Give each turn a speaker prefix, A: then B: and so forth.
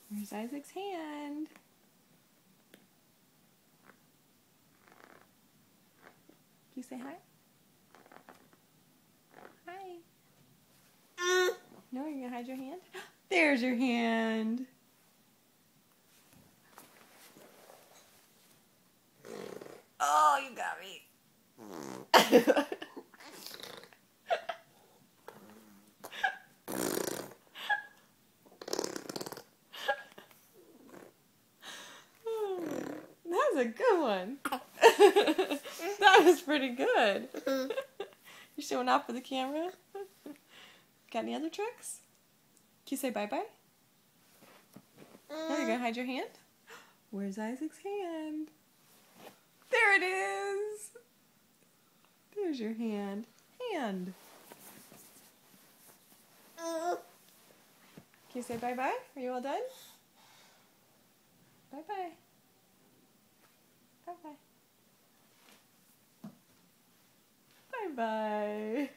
A: Where's Isaac's hand? Can you say hi? Hi. No, you're gonna hide your hand? There's your hand. Oh, you got me. That was a good one. That was pretty good. You showing off for the camera? Got any other tricks? Can you say bye-bye? Oh, you're gonna hide your hand? Where's Isaac's hand? There it is. There's your hand. Hand. Can you say bye-bye? Are you all done? Bye-bye. Bye-bye. Bye-bye.